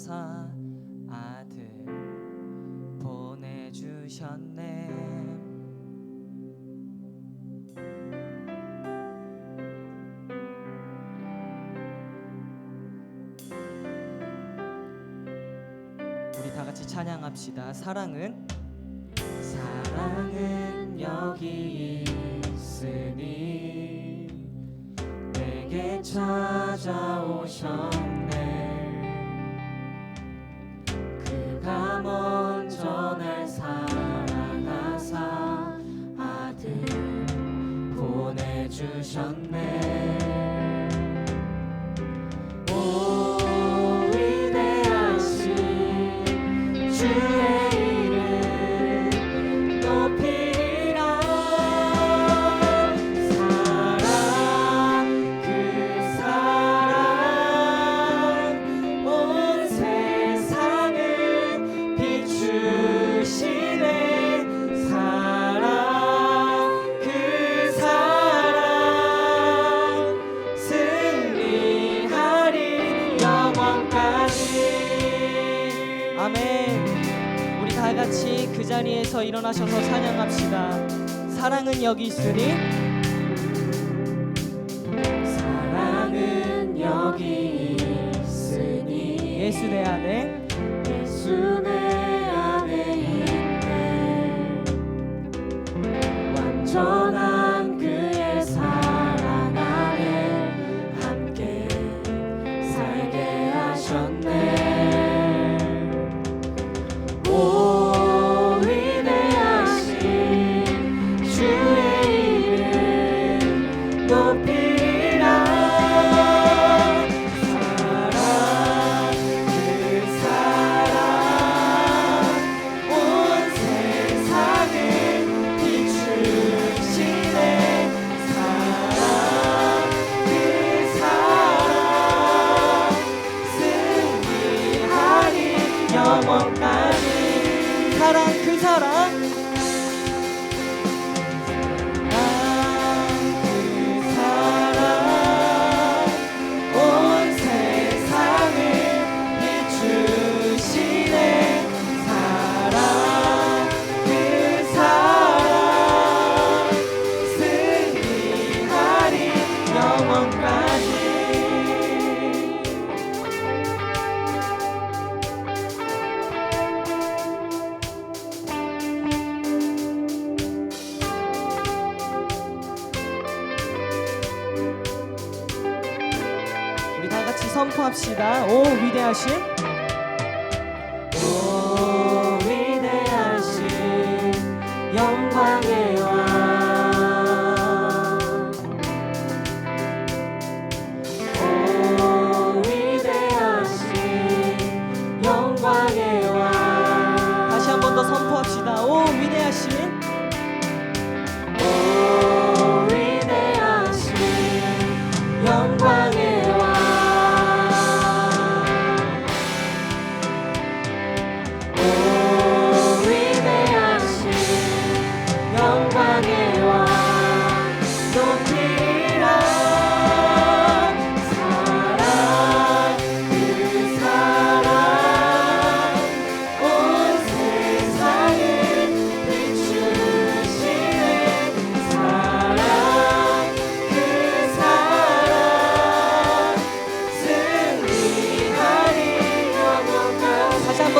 사랑하사 아들 보내주셨네. 우리 다 같이 찬양합시다. 사랑은 여기 있으니 내게 찾아오셨네. 그가 먼저 날 사랑하사 아들 보내주셨네. 오 위대하신 주의 같이 그 자리에서 일어나셔서 찬양합시다. 사랑은 여기 있으니 사랑은 여기 있으니 예수 내 안에 예수 내 안에 있네. 완전한 그의 사랑 안에 함께 살게 하셨네. 사랑 그 사랑 온 세상을 비추시네. 사랑 그 사랑 승리하리 영원까지. 선포합시다. 오 위대하신 오 위대하신 영광의 왕 오 위대하신 영광의 왕 다시 한 번 더 선포합시다. 오 위대하신 오 위대하신 영광의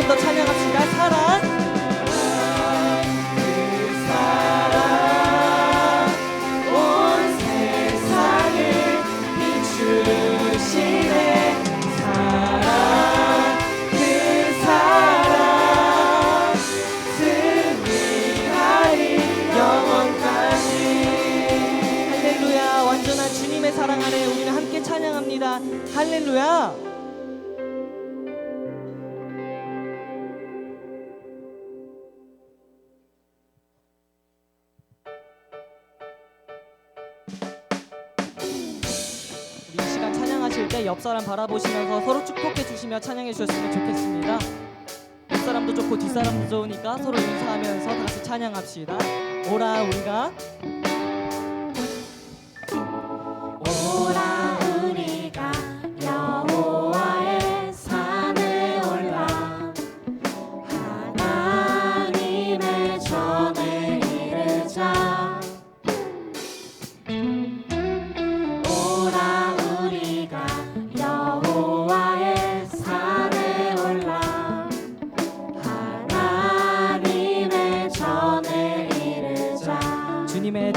더 찬양합시다. 사랑 그 사랑 온 세상을 비추시네. 사랑 그 사랑 승리하리 영원까지. 할렐루야. 완전한 주님의 사랑 안에 우리는 함께 찬양합니다. 할렐루야. 하실 때 옆 사람 바라보시면서 서로 축복해 주시며 찬양해 주셨으면 좋겠습니다. 옆 사람도 좋고 뒷 사람도 좋으니까 서로 인사하면서 다 같이 찬양합시다. 오라 우리가 오라 우리가 여호와의 산에 올라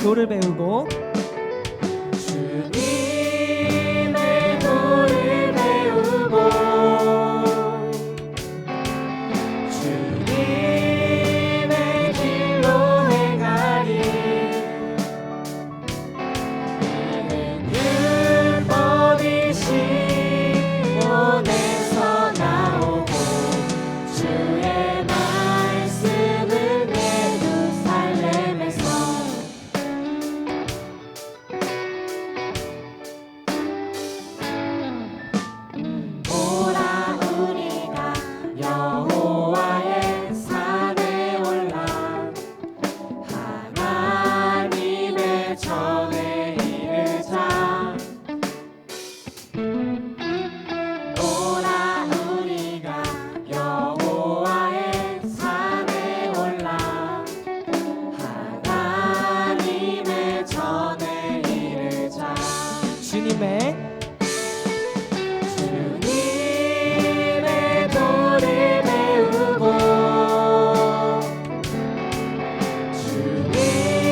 도를 배우고 주님의 도를 배우고 주님의 길로 행하리. 이는 율법이 시온에서 나오고 주의 말씀은 예루살렘에서. 오라 우리가 여호와의 산에 올라 하나님의 전에 이르자. 오라 우리가 여호와의 산에 올라 하나님의 전에 이르자. 주님의 도를 배우고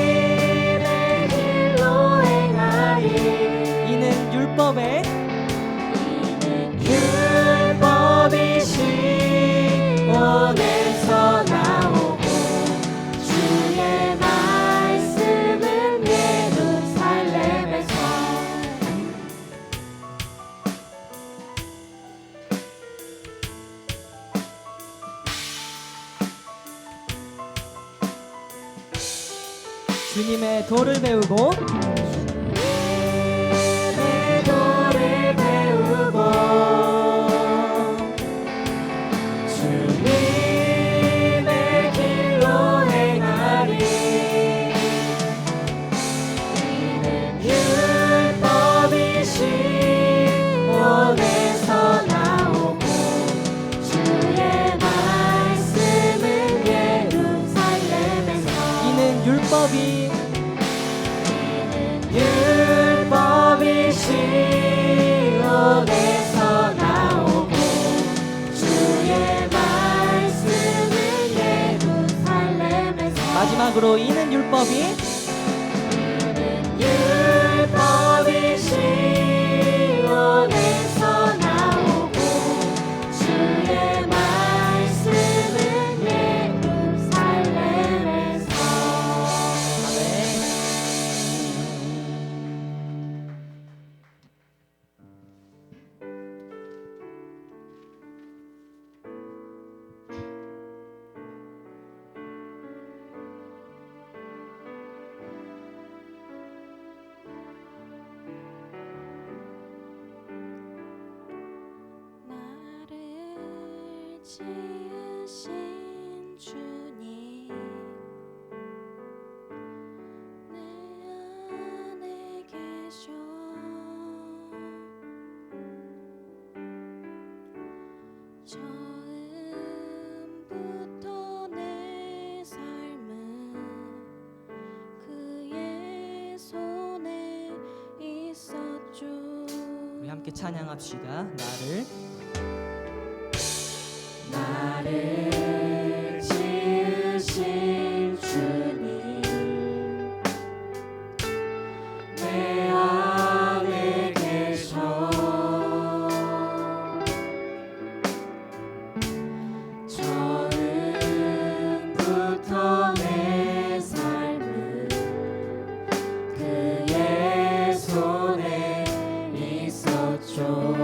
주님의 길로 행하리. 이는 율법의 율법이 시온에서 나오고 주의 말씀은 예루살렘에서. 주님의 도를 배우고 내 도를 배우고 주님의 길로 행하리. 이는 율법이 시온에서 나오고 주의 말씀은 예루살렘에서. 이는 율법이 율법이 시온에서 나오고 주의 말씀은 예루살렘에서. 마지막으로 이는 율법이 율법이 시온에서 나오고 주의 말씀은 예루살렘에서. 나를 지으신 주님, 내 안에 계셔. 처음부터 내 삶은 그의 손에 있었죠. 우리 함께 찬양합시다. 나를 지으신 주님, 내 안에 계셔. 처음부터 내 삶은 그의 손에 있었죠.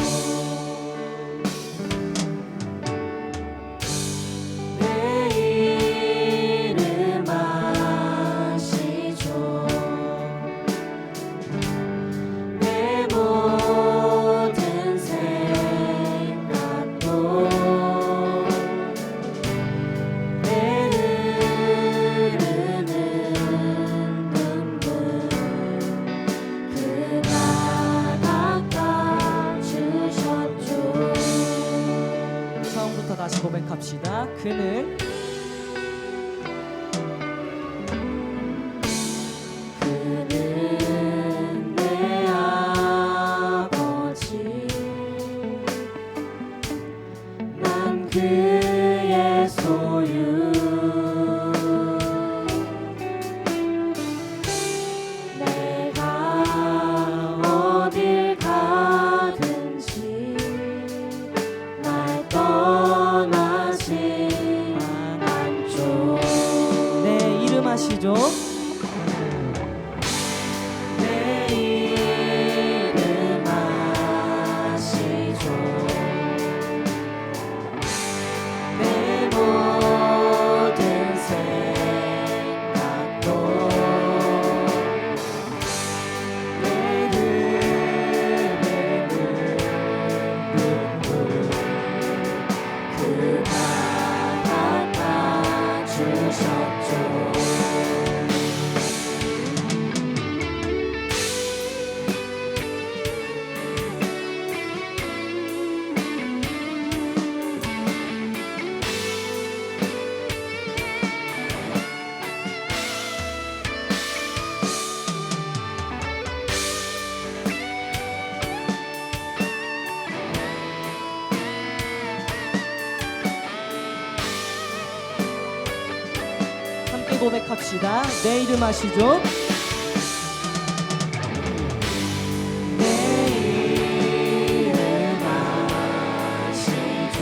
다시 고백합시다. 그는 내 아버지, 난 그의 소유. 함께 고백합시다. 내 이름 아시죠? 내 이름 아시죠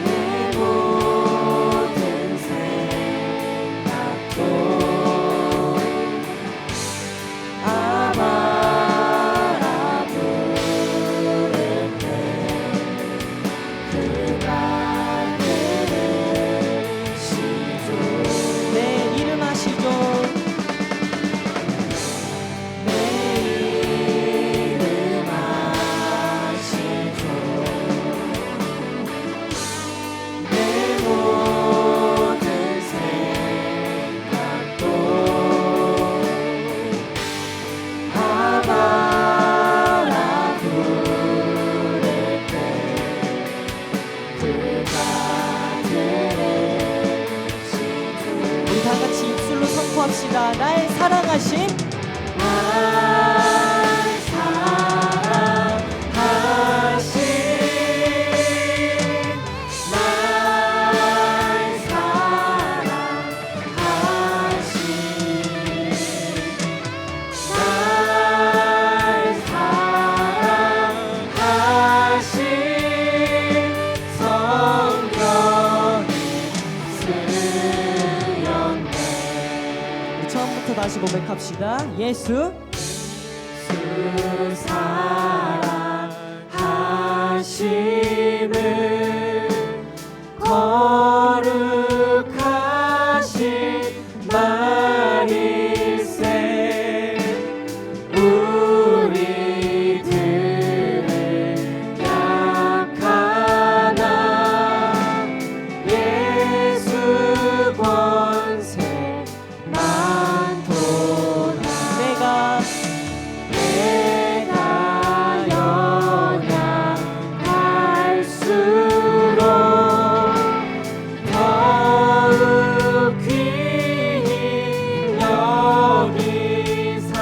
내 모든 생각도 아마 부를 때 그가 들으시죠 내 이름 아시죠? 내 이름 아시죠 내 모든 생각도 아바라 부를 때 그가 들으시죠 우리 다 같이 입술로 선포합시다. 나의 사랑하심. 날 사랑하신 날 사랑하신 날 사랑하신 성령의 쓰였네 우리 처음부터 다시 고백합시다. 예수. 주 사랑하심을 거룩하신 말일세 우리들을 약하나 예수 권세 많도다 내가 내가 연약할수록 더욱 귀히 여기사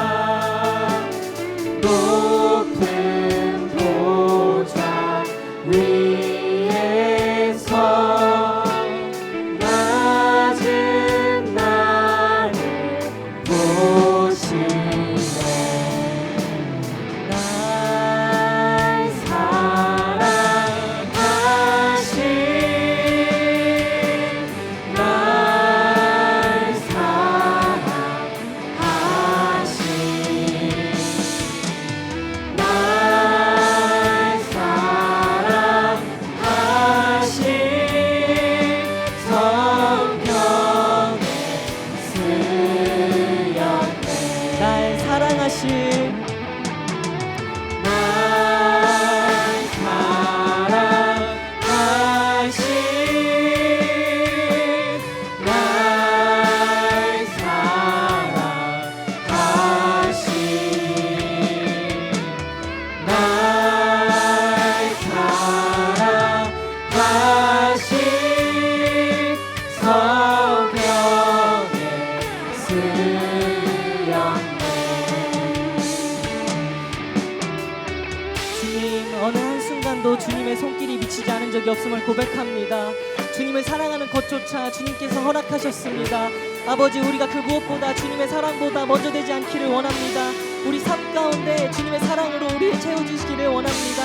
높은 보좌 위에서 낮은 나를 보시네 날 사랑하신 날 사랑하신 날 사랑하신 성경에 쓰였네 날 사랑하신 날 사랑하신 날 사랑하신 날 사랑하신 성경에 쓰였네 주님, 어느 한순간도 주님의 손길이 미치지 않은 적이 없음을 고백합니다. 주님을 사랑하는 것조차 주님께서 허락하셨습니다. 아버지, 우리가 그 무엇보다 주님의 사랑보다 먼저 되지 않기를 원합니다. 우리 삶 가운데 주님의 사랑으로 우리를 채워주시기를 원합니다.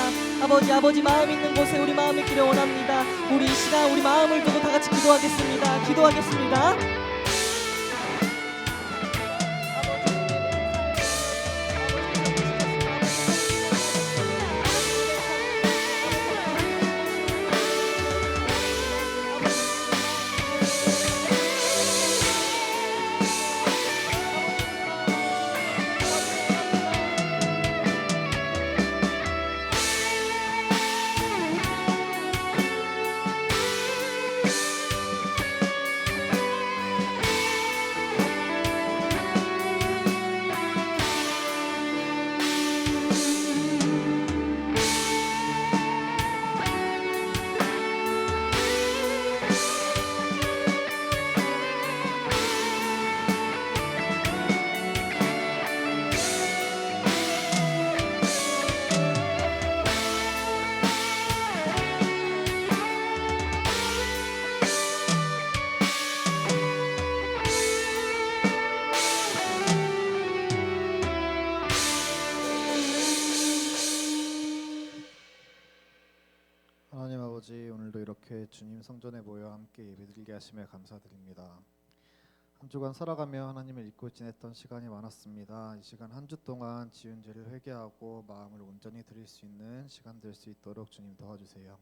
아버지 마음 있는 곳에 우리 마음 있기를 원합니다. 우리 이 시간 우리 마음을 두고 다 같이 기도하겠습니다. 아버지, 오늘도 이렇게 주님 성전에 모여 함께 예배드리게 하심에 감사드립니다. 한 주간 살아가며 하나님을 잊고 지냈던 시간이 많았습니다. 이 시간 한 주 동안 지은 죄를 회개하고 마음을 온전히 드릴 수 있는 시간 될 수 있도록 주님 도와주세요.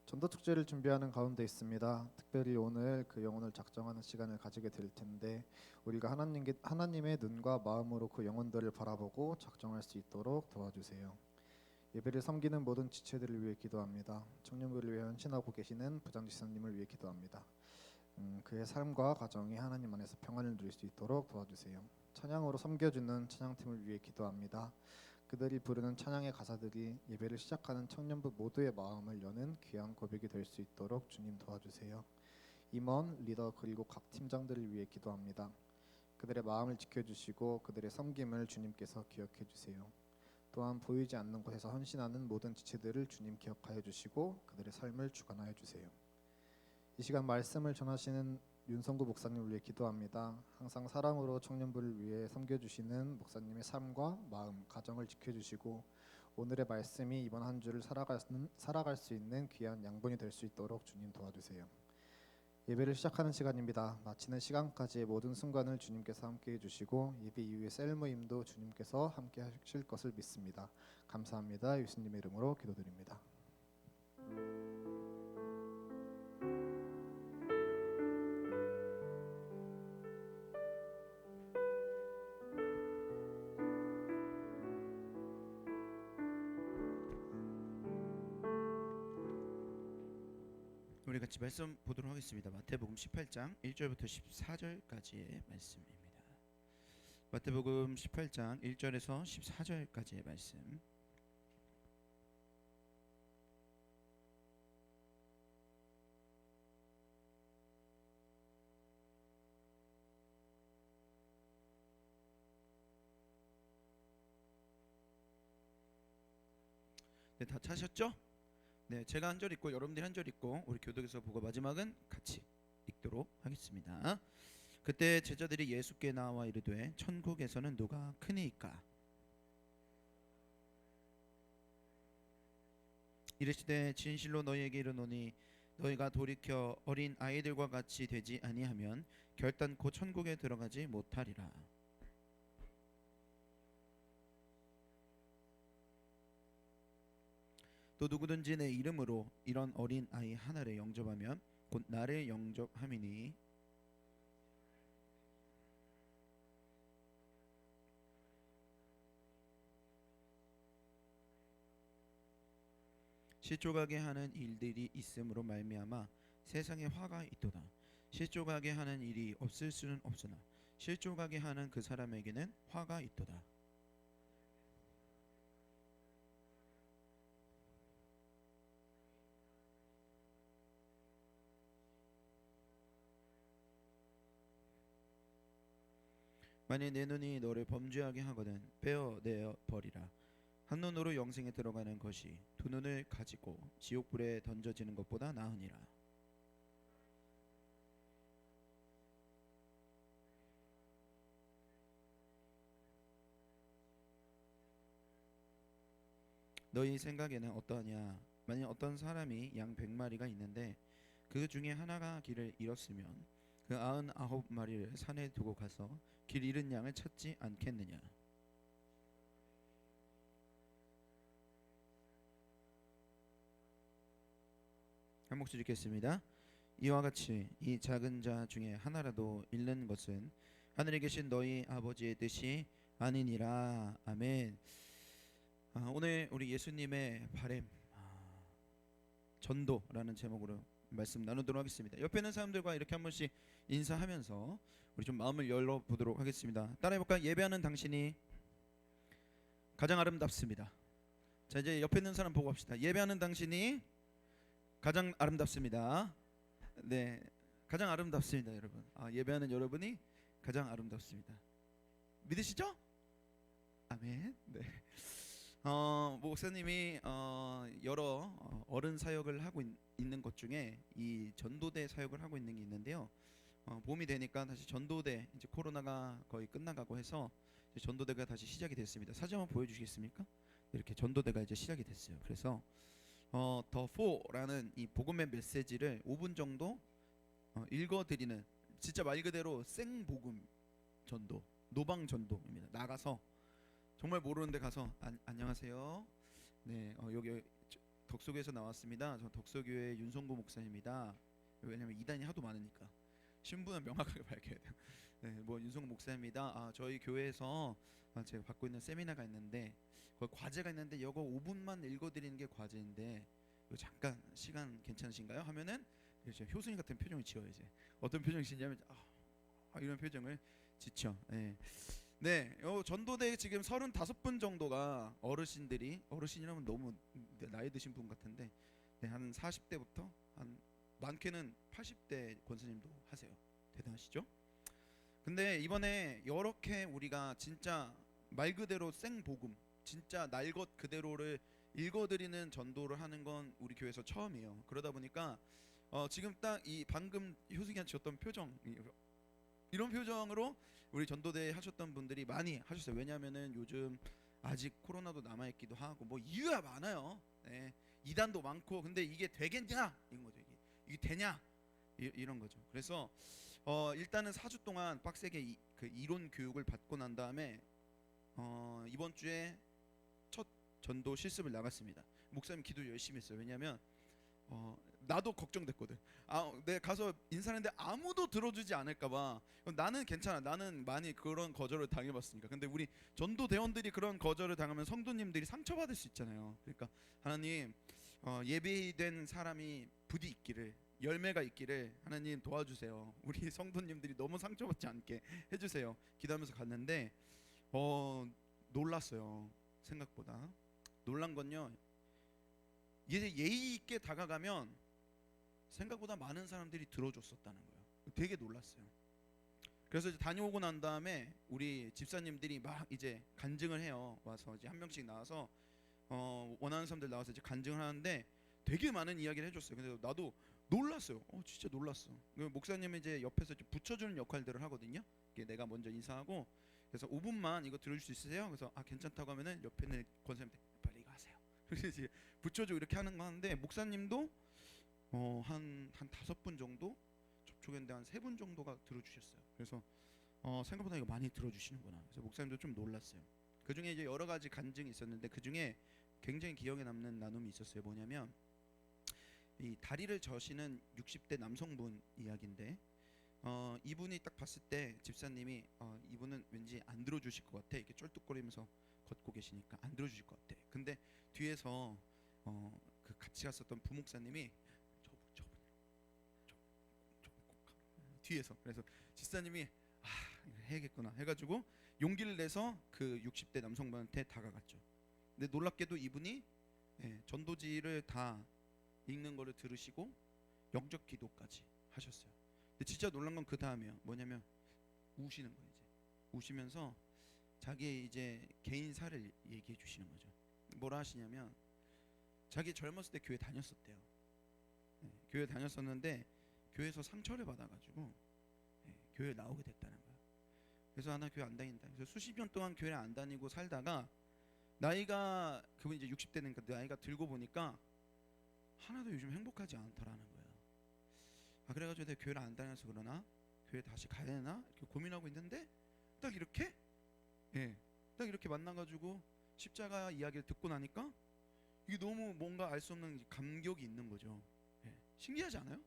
전도 축제를 준비하는 가운데 있습니다. 특별히 오늘 그 영혼을 작정하는 시간을 가지게 될 텐데 우리가 하나님의 눈과 마음으로 그 영혼들을 바라보고 작정할 수 있도록 도와주세요. 예배를 섬기는 모든 지체들을 위해 기도합니다. 청년부를 위해 헌신하고 계시는 부장지사님을 위해 기도합니다. 그의 삶과 가정이 하나님 안에서 평안을 누릴 수 있도록 도와주세요. 찬양으로 섬겨주는 찬양팀을 위해 기도합니다. 그들이 부르는 찬양의 가사들이 예배를 시작하는 청년부 모두의 마음을 여는 귀한 고백이 될 수 있도록 주님 도와주세요. 임원, 리더 그리고 각 팀장들을 위해 기도합니다. 그들의 마음을 지켜주시고 그들의 섬김을 주님께서 기억해 주세요. 또한 보이지 않는 곳에서 헌신하는 모든 지체들을 주님 기억하여 주시고 그들의 삶을 주관하여 주세요. 이 시간 말씀을 전하시는 윤성구 목사님을 위해 기도합니다. 항상 사랑으로 청년부를 위해 섬겨주시는 목사님의 삶과 마음, 가정을 지켜주시고 오늘의 말씀이 이번 한 주를 살아갈 수 있는 귀한 양분이 될 수 있도록 주님 도와주세요. 예배를 시작하는 시간입니다. 마치는 시간까지의 모든 순간을 주님께서 함께해 주시고 예배 이후의 셀 모임도 주님께서 함께 하실 것을 믿습니다. 감사합니다. 예수님의 이름으로 기도드립니다. 우리 같이 말씀 보도록 하겠습니다. 마태복음 18장 1절부터 14절까지의 말씀입니다. 마태복음 18장 1절에서 14절까지의 말씀. 네, 다 찾으셨죠? 네, 제가 한 절 읽고 여러분들이 한 절 읽고 우리 교독에서 보고 마지막은 같이 읽도록 하겠습니다. 그때 제자들이 예수께 나와 이르되 천국에서는 누가 크니이까? 이르시되 진실로 너희에게 이르노니 너희가 돌이켜 어린 아이들과 같이 되지 아니하면 결단코 천국에 들어가지 못하리라. 또 누구든지 내 이름으로 이런 어린 아이 하나를 영접하면 곧 나를 영접함이니 실족하게 하는 일들이 있음으로 말미암아 세상에 화가 있도다. 실족하게 하는 일이 없을 수는 없으나 실족하게 하는 그 사람에게는 화가 있도다. 만일 내 눈이 너를 범죄하게 하거든 빼어내어 버리라. 한 눈으로 영생에 들어가는 것이 두 눈을 가지고 지옥불에 던져지는 것보다 나으니라. 너희 생각에는 어떠하냐? 만일 어떤 사람이 양 100마리가 있는데 그 중에 하나가 길을 잃었으면 그 99마리를 산에 두고 가서 길 잃은 양을 찾지 않겠느냐? 한 목소리 읽겠습니다. 이와 같이 이 작은 자 중에 하나라도 잃는 것은 하늘에 계신 너희 아버지의 뜻이 아니니라. 아멘. 오늘 우리 예수님의 바램 전도라는 제목으로 말씀 나누도록 하겠습니다. 옆에 있는 사람들과 이렇게 한 번씩 인사하면서 우리 좀 마음을 열어보도록 하겠습니다. 따라해볼까요? 예배하는 당신이 가장 아름답습니다. 자, 이제 옆에 있는 사람 보고 합시다. 예배하는 당신이 가장 아름답습니다. 네, 가장 아름답습니다, 여러분. 예배하는 여러분이 가장 아름답습니다. 믿으시죠? 아멘. 네. 목사님이 여러 어른 사역을 하고 있는 것 중에 이 전도대 사역을 하고 있는 게 있는데요. 봄이 되니까 다시 전도대, 이제 코로나가 거의 끝나가고 해서 이제 전도대가 다시 시작이 됐습니다. 사진 한번 보여주시겠습니까? 이렇게 전도대가 이제 시작이 됐어요. 그래서 더 4라는 이 복음의 메시지를 5분 정도 읽어드리는, 진짜 말 그대로 생복음 전도, 노방 전도입니다. 나가서 정말 모르는데 가서 안녕하세요. 네, 여기 덕소교에서 나왔습니다. 저 덕소교회 윤성구 목사입니다. 왜냐면 이단이 하도 많으니까 신분은 명확하게 밝혀야 돼요. 네, 뭐 윤성구 목사입니다. 저희 교회에서 제가 받고 있는 세미나가 있는데 거기 과제가 있는데 이거 5분만 읽어드리는 게 과제인데 이거 잠깐 시간 괜찮으신가요? 하면은 이제 효순이 같은 표정을 지어요. 이제 어떤 표정이 지냐면 이런 표정을 지쳐. 네. 네, 전도대 지금 35분 정도가 어르신이라면 너무 나이 드신 분 같은데, 네, 한 40대부터 한 많게는 80대 권사님도 하세요. 대단하시죠? 근데 이번에 이렇게 우리가 진짜 말 그대로 생복음, 진짜 날 것 그대로를 읽어드리는 전도를 하는 건 우리 교회에서 처음이에요. 그러다 보니까 지금 딱 이 방금 효승이한테 줬던 표정, 이런 표정으로 우리 전도대 하셨던 분들이 많이 하셨어요. 왜냐하면은 요즘 아직 코로나도 남아있기도 하고 뭐 이유가 많아요. 네. 이단도 많고, 근데 이게 되겠냐 이런 거죠. 이게 되냐 이런 거죠. 그래서 일단은 4주 동안 빡세게 그 이론 교육을 받고 난 다음에 이번 주에 첫 전도 실습을 나갔습니다. 목사님 기도 열심히 했어요. 왜냐하면 나도 걱정됐거든. 내가 가서 인사하는데 아무도 들어주지 않을까봐. 나는 괜찮아. 나는 많이 그런 거절을 당해봤으니까. 근데 우리 전도 대원들이 그런 거절을 당하면 성도님들이 상처받을 수 있잖아요. 그러니까 하나님, 예비된 사람이 부디 있기를, 열매가 있기를 하나님 도와주세요. 우리 성도님들이 너무 상처받지 않게 해주세요. 기도하면서 갔는데 놀랐어요. 생각보다 놀란 건요, 이제 예의 있게 다가가면 생각보다 많은 사람들이 들어줬었다는 거예요. 되게 놀랐어요. 그래서 이제 다녀오고 난 다음에 우리 집사님들이 막 이제 간증을 해요. 와서 이제 한 명씩 나와서 원하는 사람들 나와서 이제 간증을 하는데 되게 많은 이야기를 해줬어요. 근데 나도 놀랐어요. 진짜 놀랐어. 목사님이 이제 옆에서 이제 붙여주는 역할들을 하거든요. 내가 먼저 인사하고, 그래서 5분만 이거 들어줄 수 있으세요? 그래서 괜찮다고 하면은 옆에 있는 권사님한테 빨리 이거 하세요. 그래서 이제 붙여주고 이렇게 하는 거 하는데, 목사님도 한 5분 정도 접촉했는데 한 3분 정도가 들어주셨어요. 그래서 생각보다 이거 많이 들어주시는구나. 그래서 목사님도 좀 놀랐어요. 그 중에 이제 여러 가지 간증이 있었는데 그 중에 굉장히 기억에 남는 나눔이 있었어요. 뭐냐면 이 다리를 저시는 60대 남성분 이야기인데, 이분이 딱 봤을 때 집사님이 이분은 왠지 안 들어주실 것 같아. 이렇게 쩔뚝거리면서 걷고 계시니까 안 들어주실 것 같아. 근데 뒤에서 그 같이 갔었던 부목사님이 뒤에서, 그래서 집사님이 이거 해야겠구나 해가지고 용기를 내서 그 60대 남성분한테 다가갔죠. 근데 놀랍게도 이분이 전도지를 다 읽는 거를 들으시고 영적 기도까지 하셨어요. 근데 진짜 놀란 건 그 다음이에요. 뭐냐면 우시는 거예요. 이제 우시면서 자기의 이제 개인사를 얘기해 주시는 거죠. 뭐라 하시냐면 자기 젊었을 때 교회 다녔었대요. 교회 다녔었는데 교회에서 상처를 받아가지고 교회 나오게 됐다는 거예요. 그래서 나 교회 안 다닌다. 그래서 수십 년 동안 교회를 안 다니고 살다가 나이가, 그분 이제 60대니까 나이가 들고 보니까 하나도 요즘 행복하지 않더라는 거예요. 그래가지고 내가 교회를 안 다녀서 그러나, 교회 다시 가야 되나 이렇게 고민하고 있는데 딱 이렇게 딱 이렇게 만나가지고 십자가 이야기를 듣고 나니까 이게 너무 뭔가 알 수 없는 감격이 있는 거죠. 신기하지 않아요?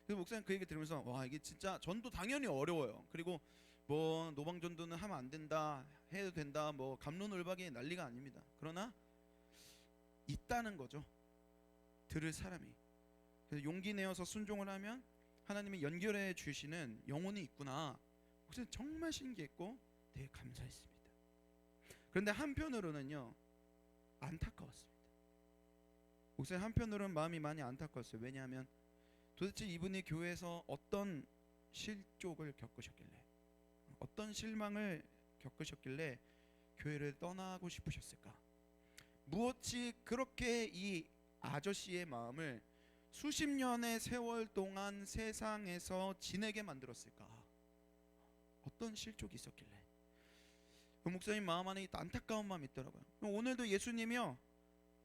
그래서 목사님 그 얘기 들으면서 와, 이게 진짜 전도 당연히 어려워요. 그리고 뭐 노방 전도는 하면 안 된다, 해도 된다, 뭐 갑론을박이 난리가 아닙니다. 그러나 있다는 거죠. 들을 사람이. 그래서 용기 내어서 순종을 하면 하나님이 연결해 주시는 영혼이 있구나. 목사님 정말 신기했고 되게 감사했습니다. 그런데 한편으로는요, 안타까웠습니다. 목사님 한편으로는 마음이 많이 안타까웠어요. 왜냐하면 도대체 이분이 교회에서 어떤 실족을 겪으셨길래, 어떤 실망을 겪으셨길래 교회를 떠나고 싶으셨을까? 무엇이 그렇게 이 아저씨의 마음을 수십 년의 세월 동안 세상에서 지내게 만들었을까? 어떤 실족이 있었길래? 그 목사님 마음 안에 안타까운 마음이 있더라고요. 오늘도 예수님이요,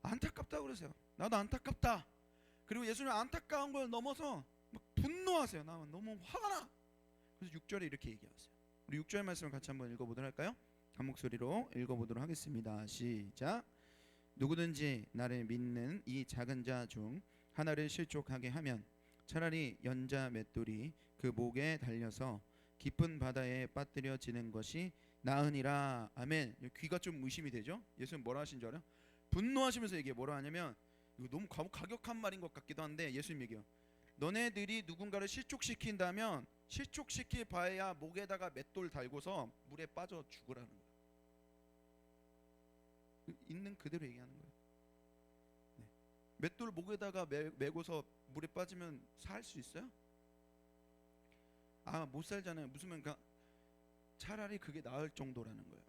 안타깝다고 그러세요. 나도 안타깝다. 그리고 예수님 안타까운 걸 넘어서 막 분노하세요. 나 너무 화가 나. 그래서 6절에 이렇게 얘기하세요. 우리 6절 말씀을 같이 한번 읽어보도록 할까요? 한 목소리로 읽어보도록 하겠습니다. 시작. 누구든지 나를 믿는 이 작은 자 중 하나를 실족하게 하면 차라리 연자 맷돌이 그 목에 달려서 깊은 바다에 빠뜨려지는 것이 나으니라. 아멘. 귀가 좀 의심이 되죠? 예수님 뭐라 하신 줄 알아요? 분노하시면서 얘기해. 뭐라 하냐면, 이거 너무 가격한 말인 것 같기도 한데 예수님 얘기해요. 너네들이 누군가를 실족시킨다면 실족시킬 바에야 목에다가 맷돌 달고서 물에 빠져 죽으라는 거예요. 있는 그대로 얘기하는 거예요. 네. 맷돌 목에다가 메고서 물에 빠지면 살 수 있어요? 못 살잖아요. 무슨 말인가? 차라리 그게 나을 정도라는 거예요.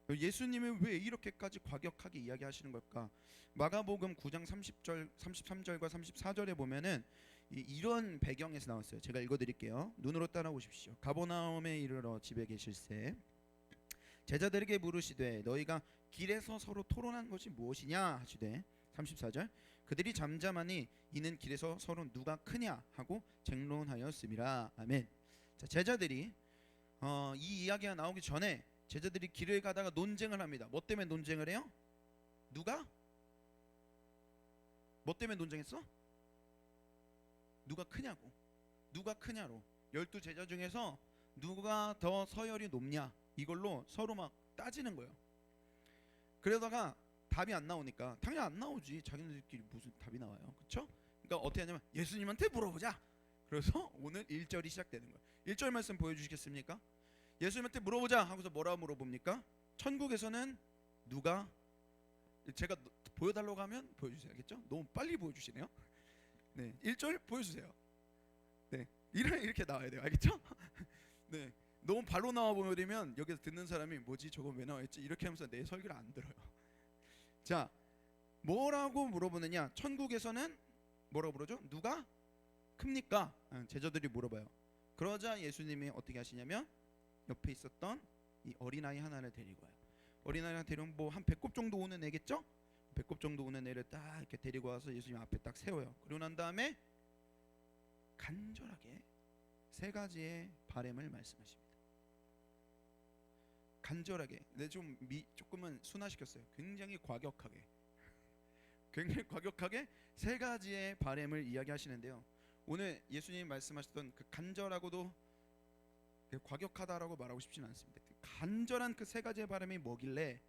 예수님은 왜 이렇게까지 과격하게 이야기하시는 걸까? 마가복음 9장 30절, 33절과 34절에 보면은 이런 배경에서 나왔어요. 제가 읽어드릴게요. 눈으로 따라오십시오. 가버나움에 이르러 집에 계실새 제자들에게 물으시되 너희가 길에서 서로 토론한 것이 무엇이냐 하시되 34절 그들이 잠잠하니 이는 길에서 서로 누가 크냐 하고 쟁론하였음이라. 아멘. 자, 제자들이 이 이야기가 나오기 전에 제자들이 길을 가다가 논쟁을 합니다. 뭐 때문에 논쟁을 해요? 누가? 뭐 때문에 논쟁했어? 누가 크냐고. 누가 크냐로. 12제자 중에서 누가 더 서열이 높냐 이걸로 서로 막 따지는 거예요. 그러다가 답이 안 나오니까 당연히 안 나오지. 자기네들끼리 무슨 답이 나와요. 그렇죠? 그러니까 어떻게 하냐면 예수님한테 물어보자. 그래서 오늘 1절이 시작되는 거예요. 1절 말씀 보여주시겠습니까? 예수님한테 물어보자 하고서 뭐라 물어봅니까? 천국에서는 누가, 제가 보여달라고 하면 보여주세요. 알겠죠? 너무 빨리 보여주시네요. 네, 1절 보여주세요. 네, 이렇게 나와야 돼요. 알겠죠? 네, 너무 발로 나와 보면 여기서 듣는 사람이 뭐지 저거 왜 나와있지 이렇게 하면서 내 설교를 안 들어요. 자, 뭐라고 물어보느냐? 천국에서는 뭐라고 물어죠? 누가 큽니까? 제자들이 물어봐요. 그러자 예수님이 어떻게 하시냐면 옆에 있었던 이 어린아이 하나를 데리고 와요. 어린아이를 데리고 뭐한 배꼽 정도 오는 애겠죠? 배꼽 정도 오는 애를 딱 이렇게 데리고 와서 예수님 앞에 딱 세워요. 그러고 난 다음에 간절하게 세 가지의 바램을 말씀하십니다. 간절하게. 근데 조금은 순화시켰어요. 굉장히 과격하게 세 가지의 바램을 이야기하시는데요. 오늘 예수님 말씀하셨던 그 간절하고도 과격하다라고 말하고 싶지는 않습니다. 간절한 그 세 가지의 바람이 뭐길래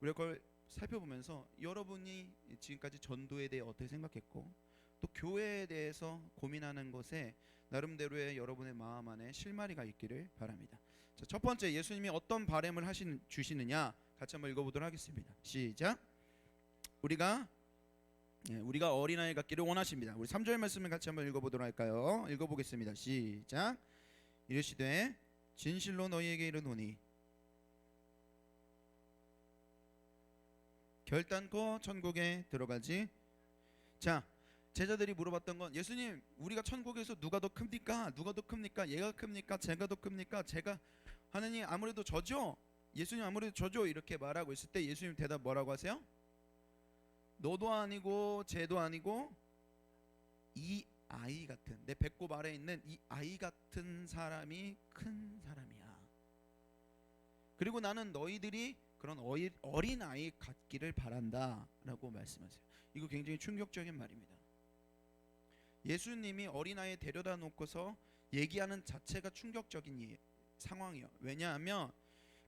우리가 그걸 살펴보면서 여러분이 지금까지 전도에 대해 어떻게 생각했고 또 교회에 대해서 고민하는 것에 나름대로의 여러분의 마음 안에 실마리가 있기를 바랍니다. 자, 첫 번째 예수님이 어떤 바람을 주시느냐 같이 한번 읽어보도록 하겠습니다. 시작. 우리가 어린아이 같기를 원하십니다. 우리 3절 말씀을 같이 한번 읽어보도록 할까요? 읽어보겠습니다. 시작. 이르시되 진실로 너희에게 이르노니 결단코 천국에 들어가지. 자, 제자들이 물어봤던 건 예수님 우리가 천국에서 누가 더 큽니까? 누가 더 큽니까? 얘가 큽니까? 제가 더 큽니까? 제가 하느니 아무래도 저죠. 예수님 아무래도 저죠. 이렇게 말하고 있을 때 예수님 대답 뭐라고 하세요? 너도 아니고 쟤도 아니고 이 아이 같은 내 배꼽 아래에 있는 이 아이 같은 사람이 큰 사람이야. 그리고 나는 너희들이 그런 어린 아이 같기를 바란다라고 말씀하세요. 이거 굉장히 충격적인 말입니다. 예수님이 어린아이 데려다 놓고서 얘기하는 자체가 충격적인 상황이에요. 왜냐하면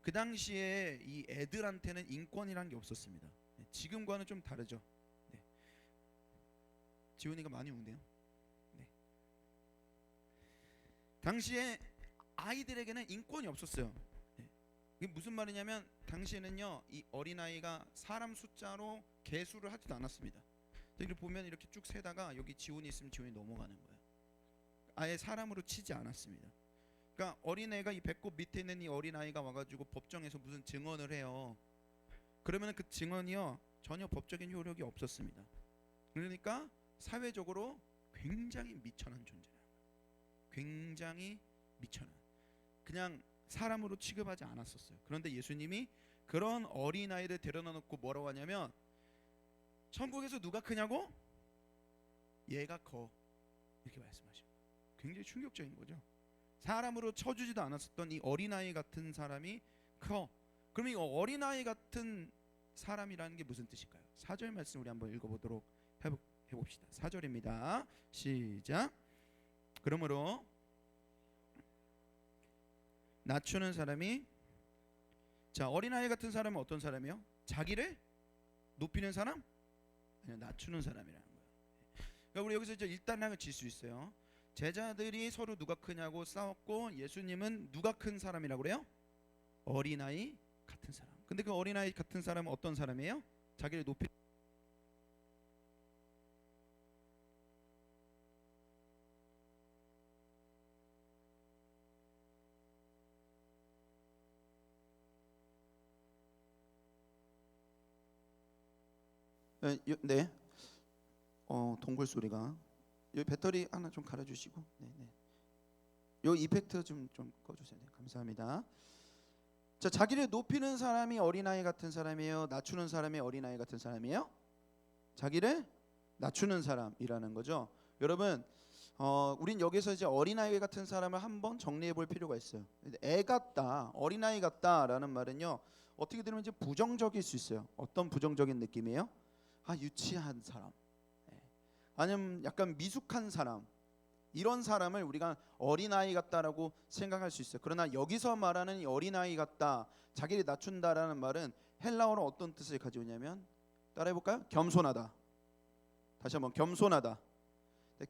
그 당시에 이 애들한테는 인권이란 게 없었습니다. 지금과는 좀 다르죠. 네. 지훈이가 많이 우네요. 네. 당시에 아이들에게는 인권이 없었어요. 네. 이게 무슨 말이냐면 당시에는요 이 어린아이가 사람 숫자로 계수를 하지도 않았습니다. 여기 보면 이렇게 쭉 세다가 여기 지훈이 있으면 지훈이 넘어가는 거예요. 아예 사람으로 치지 않았습니다. 그러니까 어린애가 이 배꼽 밑에 있는 이 어린아이가 와가지고 법정에서 무슨 증언을 해요. 그러면 그 증언이요 전혀 법적인 효력이 없었습니다. 그러니까 사회적으로 굉장히 미천한 존재예요. 굉장히 미천한, 그냥 사람으로 취급하지 않았었어요. 그런데 예수님이 그런 어린아이를 데려다 놓고 뭐라고 하냐면 천국에서 누가 크냐고? 얘가 커. 이렇게 말씀하시고 굉장히 충격적인 거죠. 사람으로 쳐주지도 않았었던 이 어린아이 같은 사람이 커. 그럼 이 어린아이 같은 사람이라는 게 무슨 뜻일까요? 4절 말씀 우리 한번 읽어보도록 해봅시다. 4절입니다. 시작. 그러므로 낮추는 사람이, 자, 어린아이 같은 사람은 어떤 사람이요? 자기를 높이는 사람? 아니요, 낮추는 사람이라는 거예요. 그러니까 우리 여기서 이제 일단락을 질 수 있어요. 제자들이 서로 누가 크냐고 싸웠고 예수님은 누가 큰 사람이라고 그래요? 어린아이 같은 사람. 근데 그 어린아이 같은 사람은 어떤 사람이에요? 자기를 높이 네. 동굴 소리가. 이 배터리 하나 좀 갈아 주시고. 네, 네. 요 이펙트 좀 꺼주세요. 네, 감사합니다. 자, 자기를 높이는 사람이 어린아이 같은 사람이에요? 낮추는 사람이 어린아이 같은 사람이에요? 자기를 낮추는 사람이라는 거죠. 여러분, 우린 여기서 이제 어린아이 같은 사람을 한번 정리해 볼 필요가 있어요. 애 같다, 어린아이 같다라는 말은요, 어떻게 들으면 이제 부정적일 수 있어요. 어떤 부정적인 느낌이에요? 아, 유치한 사람, 아니면 약간 미숙한 사람, 이런 사람을 우리가 어린아이 같다라고 생각할 수 있어요. 그러나 여기서 말하는 이 어린아이 같다, 자기를 낮춘다라는 말은 헬라어로 어떤 뜻을 가지고 있냐면, 따라해볼까요? 겸손하다. 다시 한번, 겸손하다.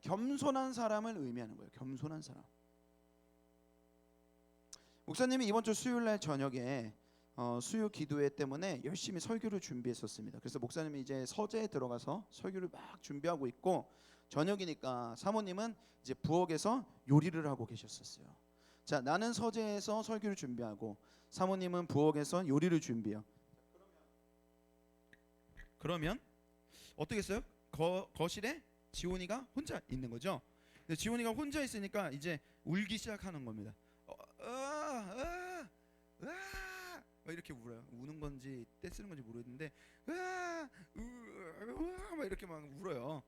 겸손한 사람을 의미하는 거예요. 겸손한 사람. 목사님이 이번 주 수요일 날 저녁에 수요 기도회 때문에 열심히 설교를 준비했었습니다. 그래서 목사님이 이제 서재에 들어가서 설교를 막 준비하고 있고, 저녁이니까 사모님은 이제 부엌에서 요리를 하고 계셨었어요. 자, 나는 서재에서 설교를 준비하고 사모님은 부엌에서 요리를 준비해요. 그러면 어떻게 했어요? 거실에 지훈이가 혼자 있는 거죠. 근데 지훈이가 혼자 있으니까 이제 울기 시작하는 겁니다. 막 이렇게 울어요. 우는 건지 떼쓰는 건지 모르겠는데 막 이렇게 막 울어요.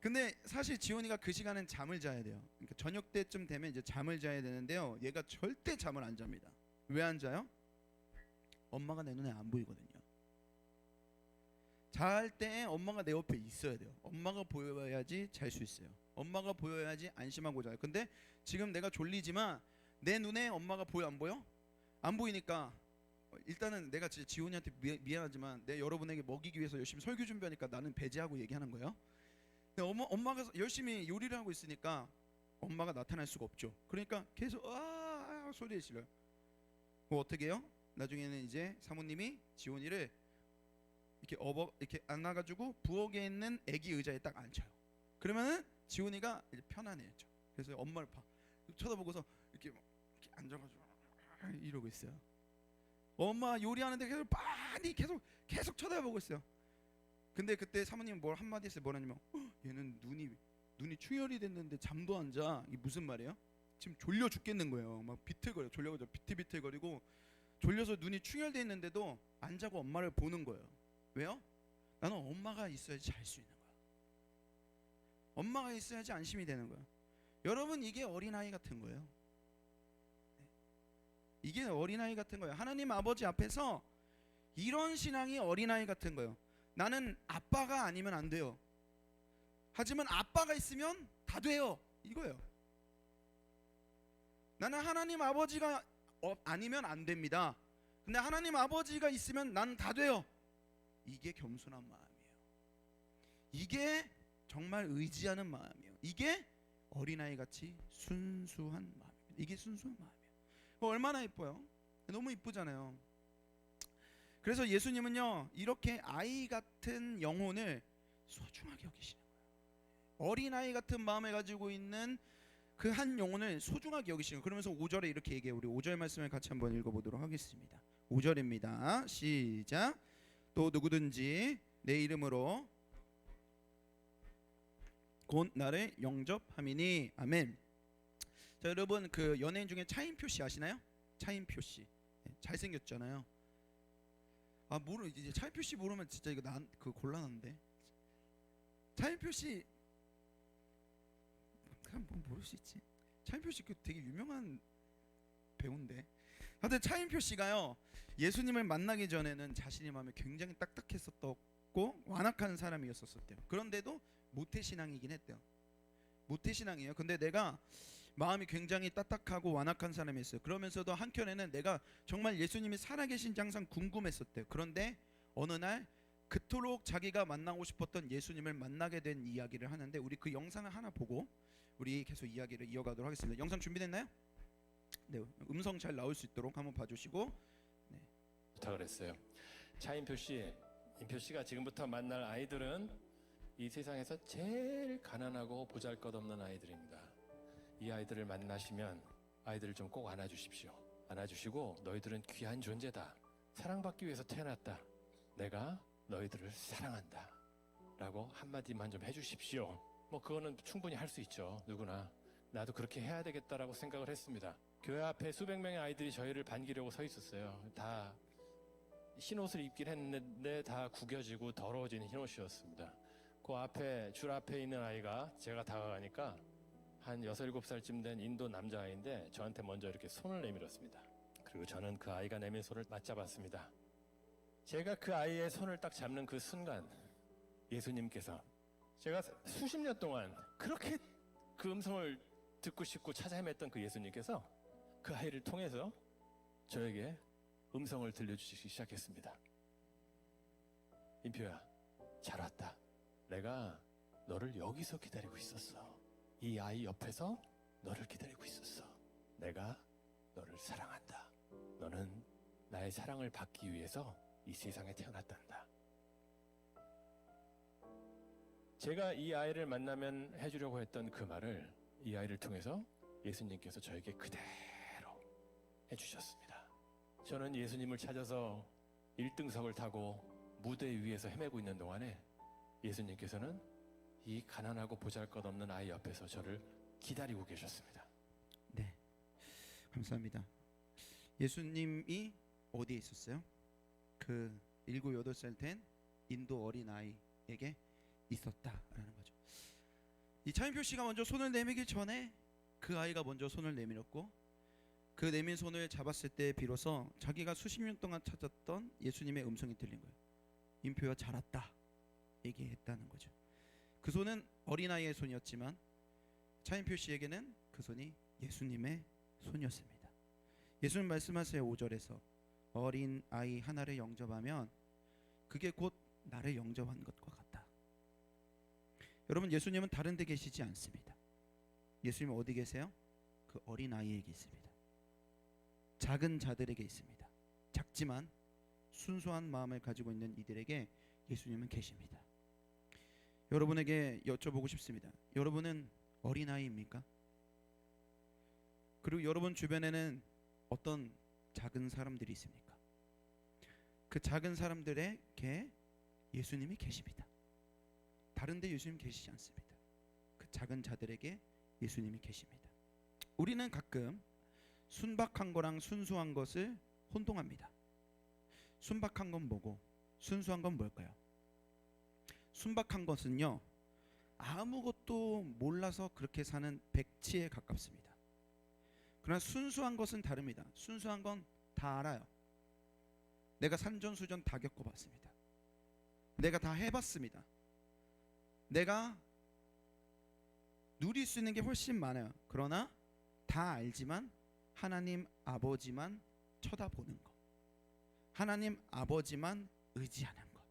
근데 사실 지훈이가 그 시간은 잠을 자야 돼요. 그러니까 저녁 때쯤 되면 이제 잠을 자야 되는데요, 얘가 절대 잠을 안 잡니다. 왜 안 자요? 엄마가 내 눈에 안 보이거든요. 잘 때 엄마가 내 옆에 있어야 돼요. 엄마가 보여야지 잘 수 있어요. 엄마가 보여야지 안심하고 자요. 근데 지금 내가 졸리지만 내 눈에 엄마가 보여 안 보여? 안 보이니까 일단은 내가 진짜 지훈이한테 미안하지만 내가 여러분에게 먹이기 위해서 열심히 설교 준비하니까 나는 배제하고 얘기하는 거예요. 근데 엄마가 열심히 요리를 하고 있으니까 엄마가 나타날 수가 없죠. 그러니까 계속 소리를 질러요. 뭐 어떻게 해요? 나중에는 이제 사모님이 지훈이를 이렇게 안아가지고 부엌에 있는 애기 의자에 딱 앉혀요. 그러면은 지훈이가 이제 편안해졌죠. 그래서 엄마를 쳐다보고서 이렇게 앉아가지고 이러고 있어요. 엄마 요리하는데 계속 많이 계속 쳐다보고 있어요. 근데 그때 사모님 뭘 한마디 했어요. 뭐라냐면 얘는 눈이 충혈이 됐는데 잠도 안 자. 이게 무슨 말이에요? 지금 졸려 죽겠는 거예요. 막 비틀거려. 졸려가지고 비틀비틀거리고 졸려서 눈이 충혈돼 있는데도 안 자고 엄마를 보는 거예요. 왜요? 나는 엄마가 있어야지 잘 수 있는 거야. 엄마가 있어야지 안심이 되는 거야. 여러분, 이게 어린아이 같은 거예요. 이게 어린아이 같은 거예요. 하나님 아버지 앞에서 이런 신앙이 어린아이 같은 거예요. 나는 아빠가 아니면 안 돼요. 하지만 아빠가 있으면 다 돼요. 이거예요. 나는 하나님 아버지가 아니면 안 됩니다. 근데 하나님 아버지가 있으면 나는 다 돼요. 이게 겸손한 마음이에요. 이게 정말 의지하는 마음이에요. 이게 어린아이 같이 순수한 마음이에요. 이게 순수한 마음이에요. 얼마나 이뻐요? 너무 이쁘잖아요. 그래서 예수님은요, 이렇게 아이 같은 영혼을 소중하게 여기시는 거예요. 어린아이 같은 마음을 가지고 있는 그 한 영혼을 소중하게 여기시는 거예요. 그러면서 5절에 이렇게 얘기해요. 우리 5절 말씀을 같이 한번 읽어보도록 하겠습니다. 5절입니다. 시작. 또 누구든지 내 이름으로 곧 나를 영접함이니. 아멘. 자, 여러분, 그 연예인 중에 차인표 씨 아시나요? 차인표 씨 잘생겼잖아요. 아 모르 이제 차인표 씨 모르면 진짜 이거 난 그 곤란한데. 차인표 씨 그냥 뭐 모를 수 있지. 차인표 씨 그 되게 유명한 배우인데. 하여튼 차인표 씨가요 예수님을 만나기 전에는 자신의 마음이 굉장히 딱딱했었고 완악한 사람이었었대요. 그런데도 모태신앙이긴 했대요. 모태신앙이에요. 근데 내가 마음이 굉장히 딱딱하고 완악한 사람이었어요. 그러면서도 한켠에는 내가 정말 예수님이 살아계신지 항상 궁금했었대요. 그런데 어느 날 그토록 자기가 만나고 싶었던 예수님을 만나게 된 이야기를 하는데, 우리 그 영상을 하나 보고 우리 계속 이야기를 이어가도록 하겠습니다. 영상 준비됐나요? 네, 음성 잘 나올 수 있도록 한번 봐주시고. 부탁을 했어요. 차인표 씨, 인표 씨가 지금부터 만날 아이들은 이 세상에서 제일 가난하고 보잘것없는 아이들입니다. 이 아이들을 만나시면 아이들을 좀 꼭 안아주십시오. 안아주시고 너희들은 귀한 존재다. 사랑받기 위해서 태어났다. 내가 너희들을 사랑한다. 라고 한마디만 좀 해주십시오. 뭐 그거는 충분히 할 수 있죠. 누구나. 나도 그렇게 해야 되겠다라고 생각을 했습니다. 교회 앞에 수백 명의 아이들이 저희를 반기려고 서 있었어요. 다 흰옷을 입긴 했는데 다 구겨지고 더러워진 흰옷이었습니다. 그 앞에 줄 앞에 있는 아이가 제가 다가가니까 한 6, 7살쯤 된 인도 남자아이인데 저한테 먼저 이렇게 손을 내밀었습니다. 그리고 저는 그 아이가 내민 손을 맞잡았습니다. 제가 그 아이의 손을 딱 잡는 그 순간 예수님께서, 제가 수십 년 동안 그렇게 그 음성을 듣고 싶고 찾아 헤맸던 그 예수님께서 그 아이를 통해서 저에게 음성을 들려주시기 시작했습니다. 인표야, 잘 왔다. 내가 너를 여기서 기다리고 있었어. 이 아이 옆에서 너를 기다리고 있었어. 내가 너를 사랑한다. 너는 나의 사랑을 받기 위해서 이 세상에 태어났단다. 제가 이 아이를 만나면 해주려고 했던 그 말을 이 아이를 통해서 예수님께서 저에게 그대로 해주셨습니다. 저는 예수님을 찾아서 1등석을 타고 무대 위에서 헤매고 있는 동안에 예수님께서는 이 가난하고 보잘것없는 아이 옆에서 저를 기다리고 계셨습니다. 네, 감사합니다. 예수님이 어디에 있었어요? 그 7, 8살 된 인도 어린아이에게 있었다라는 거죠. 이 차인표 씨가 먼저 손을 내밀기 전에 그 아이가 먼저 손을 내밀었고, 그 내민 손을 잡았을 때 비로소 자기가 수십 년 동안 찾았던 예수님의 음성이 들린 거예요. 인표야 잘 왔다 얘기했다는 거죠. 그 손은 어린아이의 손이었지만 차인표 씨에게는 그 손이 예수님의 손이었습니다. 예수님 말씀하세요. 5절에서 어린 아이 하나를 영접하면 그게 곧 나를 영접한 것과 같다. 여러분, 예수님은 다른 데 계시지 않습니다. 예수님은 어디 계세요? 그 어린 아이에게 있습니다. 작은 자들에게 있습니다. 작지만 순수한 마음을 가지고 있는 이들에게 예수님은 계십니다. 여러분에게 여쭤보고 싶습니다. 여러분은 어린아이입니까? 그리고 여러분 주변에는 어떤 작은 사람들이 있습니까? 그 작은 사람들에게 예수님이 계십니다. 다른 데 예수님 계시지 않습니다. 그 작은 자들에게 예수님이 계십니다. 우리는 가끔 순박한 거랑 순수한 것을 혼동합니다. 순박한 건 뭐고 순수한 건 뭘까요? 순박한 것은요, 아무것도 몰라서 그렇게 사는 백치에 가깝습니다. 그러나 순수한 것은 다릅니다. 순수한 건 다 알아요. 내가 산전수전 다 겪어봤습니다. 내가 다 해봤습니다. 내가 누릴 수 있는 게 훨씬 많아요. 그러나 다 알지만 하나님 아버지만 쳐다보는 것, 하나님 아버지만 의지하는 것,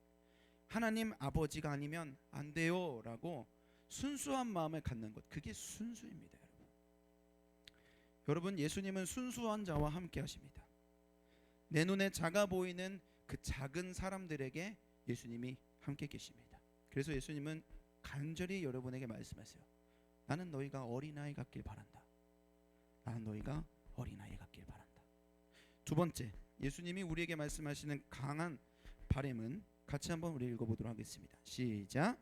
하나님 아버지가 아니면 안 돼요 라고 순수한 마음을 갖는 것, 그게 순수입니다. 여러분, 예수님은 순수한 자와 함께 하십니다. 내 눈에 작아 보이는 그 작은 사람들에게 예수님이 함께 계십니다. 그래서 예수님은 간절히 여러분에게 말씀하세요. 나는 너희가 어린아이 같길 바란다. 나는 너희가 어린아이 같길 바란다. 두 번째, 예수님이 우리에게 말씀하시는 강한 바람은 같이 한번 우리 읽어보도록 하겠습니다. 시작.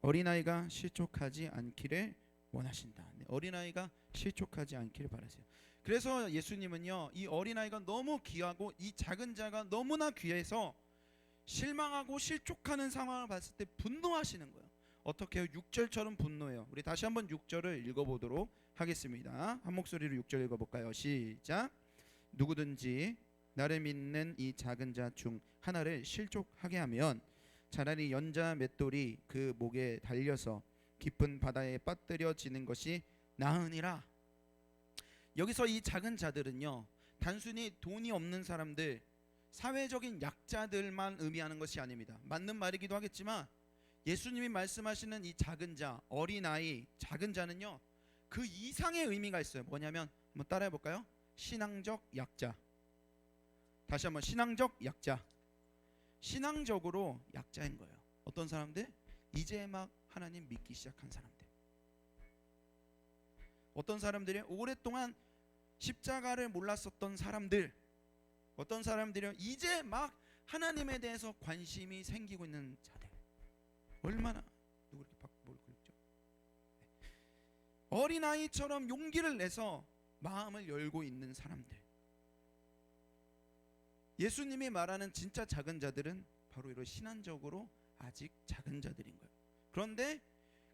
어린아이가 실족하지 않기를 원하신다. 네, 어린아이가 실족하지 않기를 바라세요. 그래서 예수님은요, 이 어린아이가 너무 귀하고 이 작은 자가 너무나 귀해서 실망하고 실족하는 상황을 봤을 때 분노하시는 거예요. 어떻게 해요? 6절처럼 분노해요. 우리 다시 한번 6절을 읽어보도록 하겠습니다. 한 목소리로 6절 읽어볼까요? 시작. 누구든지 나를 믿는 이 작은 자 중 하나를 실족하게 하면 차라리 연자 맷돌이 그 목에 달려서 깊은 바다에 빠뜨려지는 것이 나으니라. 여기서 이 작은 자들은요, 단순히 돈이 없는 사람들, 사회적인 약자들만 의미하는 것이 아닙니다. 맞는 말이기도 하겠지만 예수님이 말씀하시는 이 작은 자, 어린아이, 작은 자는요, 그 이상의 의미가 있어요. 뭐냐면 한번 따라해 볼까요? 신앙적 약자. 다시 한번, 신앙적 약자. 신앙적으로 약자인 거예요. 어떤 사람들? 이제 막 하나님 믿기 시작한 사람들. 어떤 사람들이 오랫동안 십자가를 몰랐었던 사람들. 어떤 사람들은 이제 막 하나님에 대해서 관심이 생기고 있는 자들. 얼마나 누구 이렇게 뭘 긁죠? 어린아이처럼 용기를 내서 마음을 열고 있는 사람들. 예수님이 말하는 진짜 작은 자들은 바로 이런 신앙적으로 아직 작은 자들인 거예요. 그런데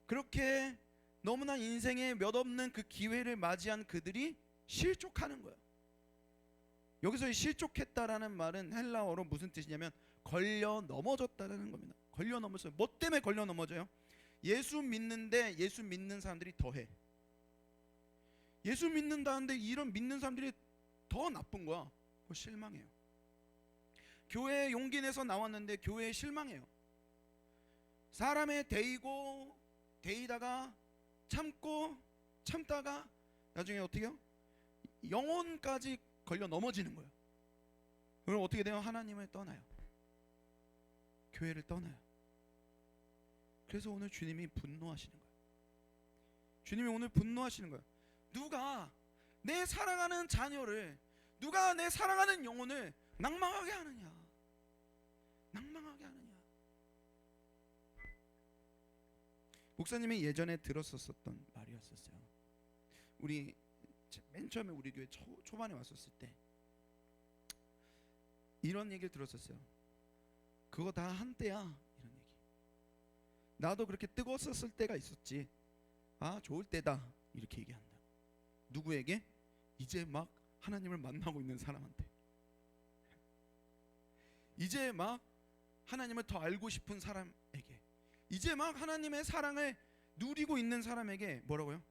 그렇게 너무나 인생에 몇 없는 그 기회를 맞이한 그들이 실족하는 거예요. 여기서 이 실족했다라는 말은 헬라어로 무슨 뜻이냐면 걸려 넘어졌다라는 겁니다. 걸려 넘어졌어요. 뭐 때문에 걸려 넘어져요? 예수 믿는데 예수 믿는 사람들이 더해. 예수 믿는다는데 이런 믿는 사람들이 더 나쁜 거야. 실망해요. 교회에 용기 내서 나왔는데 교회에 실망해요. 사람에 대이고 대이다가 참고 참다가 나중에 어떻게 해요? 영혼까지 걸려 넘어지는 거예요. 그럼 어떻게 돼요? 하나님을 떠나요. 교회를 떠나요. 그래서 오늘 주님이 분노하시는 거예요. 주님이 오늘 분노하시는 거예요. 누가 내 사랑하는 자녀를, 누가 내 사랑하는 영혼을 낭망하게 하느냐? 낭망하게 하느냐? 목사님이 예전에 들었었던 말이었었어요. 우리 맨 처음에 우리 교회 초반에 왔었을 때 이런 얘기를 들었었어요. 그거 다 한때야. 이런 얘기. 나도 그렇게 뜨거웠었을 때가 있었지. 아, 좋을 때다. 이렇게 얘기한다. 누구에게? 이제 막 하나님을 만나고 있는 사람한테. 이제 막 하나님을 더 알고 싶은 사람에게, 이제 막 하나님의 사랑을 누리고 있는 사람에게 뭐라고요?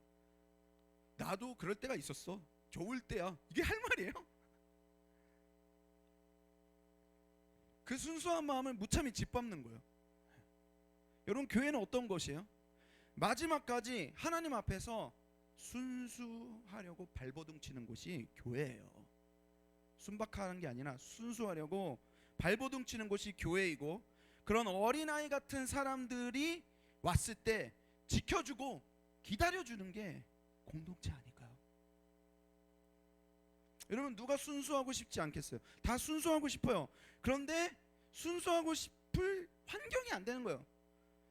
나도 그럴 때가 있었어. 좋을 때야. 이게 할 말이에요? 그 순수한 마음을 무참히 짓밟는 거예요. 여러분, 교회는 어떤 것이에요? 마지막까지 하나님 앞에서 순수하려고 발버둥 치는 곳이 교회예요. 순박하는 게 아니라 순수하려고 발버둥 치는 곳이 교회이고, 그런 어린아이 같은 사람들이 왔을 때 지켜주고 기다려주는 게 공동체 아닐까요? 여러분, 누가 순수하고 싶지 않겠어요? 다 순수하고 싶어요. 그런데 순수하고 싶을 환경이 안 되는 거예요.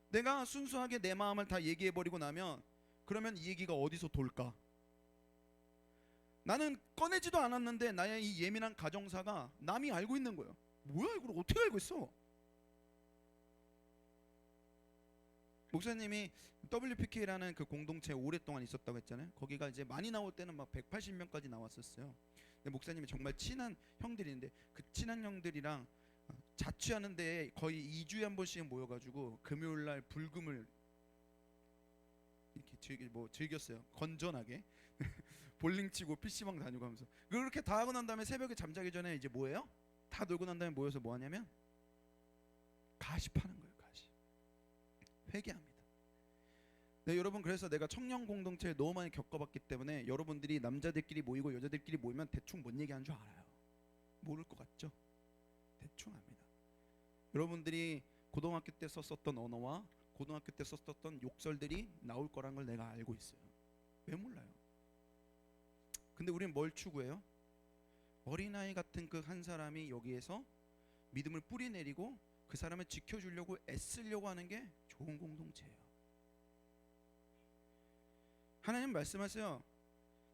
내가 순수하게 내 마음을 다 얘기해버리고 나면 그러면 이 얘기가 어디서 돌까? 나는 꺼내지도 않았는데 나의 이 예민한 가정사가 남이 알고 있는 거예요. 뭐야, 이걸 어떻게 알고 있어? 목사님이 WPK라는 그 공동체에 오랫동안 있었다고 했잖아요. 거기가 이제 많이 나올 때는 막 180명까지 나왔었어요. 근데 목사님이 정말 친한 형들인데 그 친한 형들이랑 자취하는데 거의 2주에 한 번씩 모여가지고 금요일날 불금을 이렇게 즐겼어요. 건전하게 볼링 치고 PC방 다니고 하면서 그렇게 다 하고 난 다음에 새벽에 잠자기 전에 이제 뭐예요? 다 놀고 난 다음에 모여서 뭐 하냐면 가십하는 거예요. 가십. 회개합니다. 네, 여러분, 그래서 내가 청년 공동체를 너무 많이 겪어봤기 때문에 여러분들이 남자들끼리 모이고 여자들끼리 모이면 대충 뭔 얘기하는 줄 알아요. 모를 것 같죠? 대충 압니다. 여러분들이 고등학교 때 썼었던 언어와 고등학교 때 썼었던 욕설들이 나올 거란 걸 내가 알고 있어요. 왜 몰라요? 근데 우리는 뭘 추구해요? 어린아이 같은 그 한 사람이 여기에서 믿음을 뿌리내리고 그 사람을 지켜주려고 애쓰려고 하는 게 좋은 공동체예요. 하나님 말씀하세요.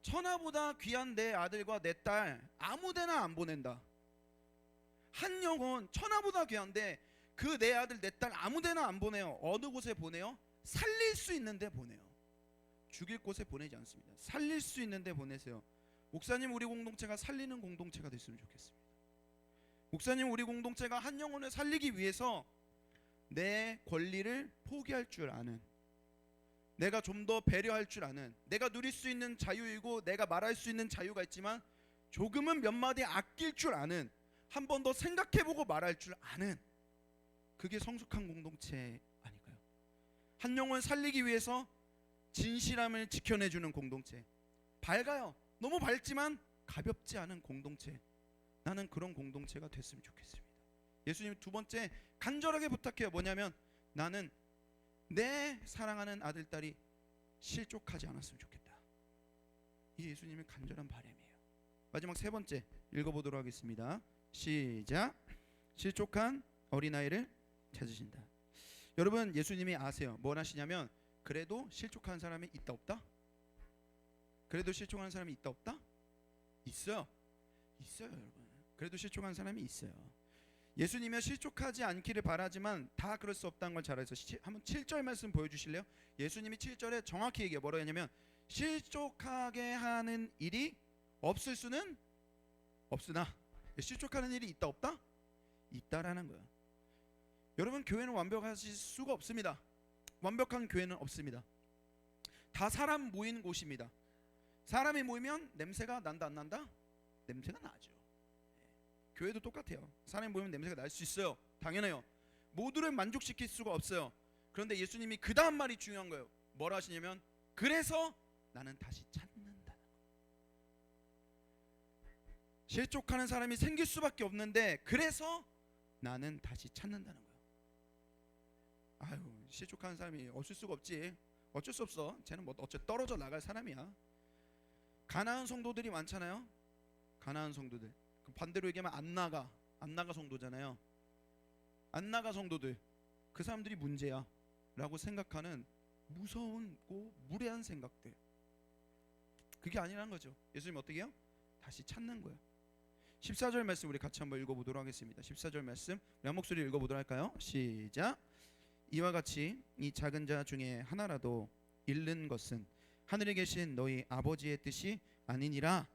천하보다 귀한 내 아들과 내 딸 아무데나 안 보낸다. 한 영혼 천하보다 귀한데 그 내 아들 내 딸 아무데나 안 보내요. 어느 곳에 보내요? 살릴 수 있는데 보내요. 죽일 곳에 보내지 않습니다. 살릴 수 있는데 보내세요. 목사님, 우리 공동체가 살리는 공동체가 됐으면 좋겠습니다. 목사님, 우리 공동체가 한 영혼을 살리기 위해서 내 권리를 포기할 줄 아는, 내가 좀 더 배려할 줄 아는, 내가 누릴 수 있는 자유이고 내가 말할 수 있는 자유가 있지만 조금은 몇 마디 아낄 줄 아는, 한 번 더 생각해보고 말할 줄 아는, 그게 성숙한 공동체 아닐까요? 한 영혼 살리기 위해서 진실함을 지켜내주는 공동체, 밝아요. 너무 밝지만 가볍지 않은 공동체, 나는 그런 공동체가 됐으면 좋겠습니다. 예수님 두 번째 간절하게 부탁해요. 뭐냐면 나는 내 사랑하는 아들 딸이 실족하지 않았으면 좋겠다. 이 예수님의 간절한 바람이에요. 마지막 세 번째 읽어보도록 하겠습니다. 시작. 실족한 어린아이를 찾으신다. 여러분, 예수님이 아세요. 뭘 하시냐면 그래도 실족한 사람이 있다 없다? 그래도 실족한 사람이 있다 없다? 있어요. 있어요, 여러분. 그래도 실족한 사람이 있어요. 예수님이 실족하지 않기를 바라지만 다 그럴 수 없다는 걸 잘 알아서 한번 7절 말씀 보여주실래요? 예수님이 7절에 정확히 얘기해요. 뭐라고 했냐면 실족하게 하는 일이 없을 수는 없으나, 실족하는 일이 있다 없다? 있다라는 거예요. 여러분, 교회는 완벽하실 수가 없습니다. 완벽한 교회는 없습니다. 다 사람 모이는 곳입니다. 사람이 모이면 냄새가 난다 안 난다? 냄새가 나죠. 교회도 똑같아요. 사람이 모이면 냄새가 날 수 있어요. 당연해요. 모두를 만족시킬 수가 없어요. 그런데 예수님이 그 다음 말이 중요한 거예요. 뭐라 하시냐면 그래서 나는 다시 찾는다는 거예요. 실족하는 사람이 생길 수밖에 없는데 그래서 나는 다시 찾는다는 거예요. 아유, 실족하는 사람이 없을 수가 없지. 어쩔 수 없어. 쟤는 뭐 어째 떨어져 나갈 사람이야. 가나안 성도들이 많잖아요. 가나안 성도들. 반대로 얘기하면 안나가 성도잖아요. 안나가 성도들, 그 사람들이 문제야 라고 생각하는 무서운 무례한 생각들, 그게 아니라는 거죠. 예수님 어떻게 해요? 다시 찾는 거예요. 14절 말씀 우리 같이 한번 읽어보도록 하겠습니다. 14절 말씀 우리 한 목소리 읽어보도록 할까요? 시작. 이와 같이 이 작은 자 중에 하나라도 잃는 것은 하늘에 계신 너희 아버지의 뜻이 아니니라.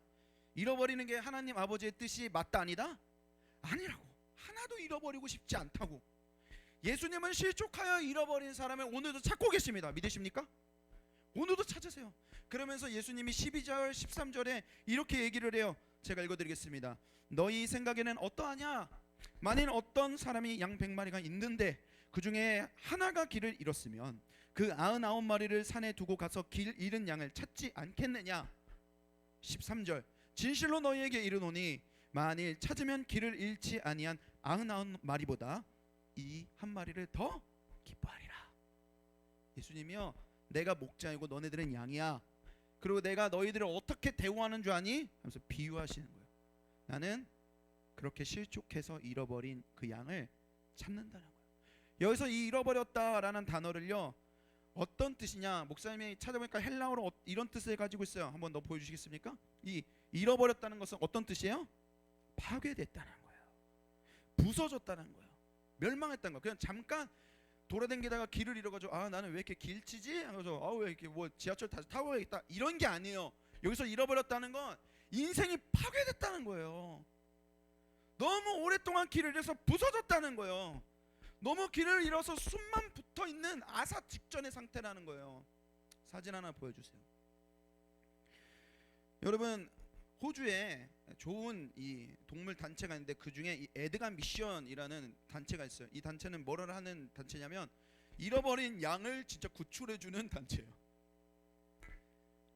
잃어버리는 게 하나님 아버지의 뜻이 맞다 아니다? 아니라고. 하나도 잃어버리고 싶지 않다고. 예수님은 실족하여 잃어버린 사람을 오늘도 찾고 계십니다. 믿으십니까? 오늘도 찾으세요. 그러면서 예수님이 12절 13절에 이렇게 얘기를 해요. 제가 읽어드리겠습니다. 너희 생각에는 어떠하냐? 만일 어떤 사람이 양 100마리가 있는데 그 중에 하나가 길을 잃었으면 그 99마리를 산에 두고 가서 길 잃은 양을 찾지 않겠느냐? 13절 진실로 너희에게 이르노니 만일 찾으면 길을 잃지 아니한 99마리보다 이 한 마리를 더 기뻐하리라. 예수님이요, 내가 목자이고 너네들은 양이야. 그리고 내가 너희들을 어떻게 대우하는 줄 아니? 하면서 비유하시는 거예요. 나는 그렇게 실족해서 잃어버린 그 양을 찾는다는 거예요. 여기서 이 잃어버렸다라는 단어를요, 어떤 뜻이냐? 목사님이 찾아보니까 헬라어로 이런 뜻을 가지고 있어요. 한번 더 보여주시겠습니까? 이 잃어버렸다는 것은 어떤 뜻이에요? 파괴됐다는 거예요. 부서졌다는 거예요. 멸망했다는 거예요. 그냥 잠깐 돌아다니다가 길을 잃어가지고 나는 왜 이렇게 길치지? 하면서 왜 이렇게 뭐 지하철 다시 타고 가야겠다 이런 게 아니에요. 여기서 잃어버렸다는 건 인생이 파괴됐다는 거예요. 너무 오랫동안 길을 잃어서 부서졌다는 거예요. 너무 길을 잃어서 숨만 붙어있는 아사 직전의 상태라는 거예요. 사진 하나 보여주세요. 여러분, 호주에 좋은 이 동물 단체가 있는데 그 중에 이 에드가 미션이라는 단체가 있어요. 이 단체는 뭐를 하는 단체냐면 잃어버린 양을 진짜 구출해주는 단체예요.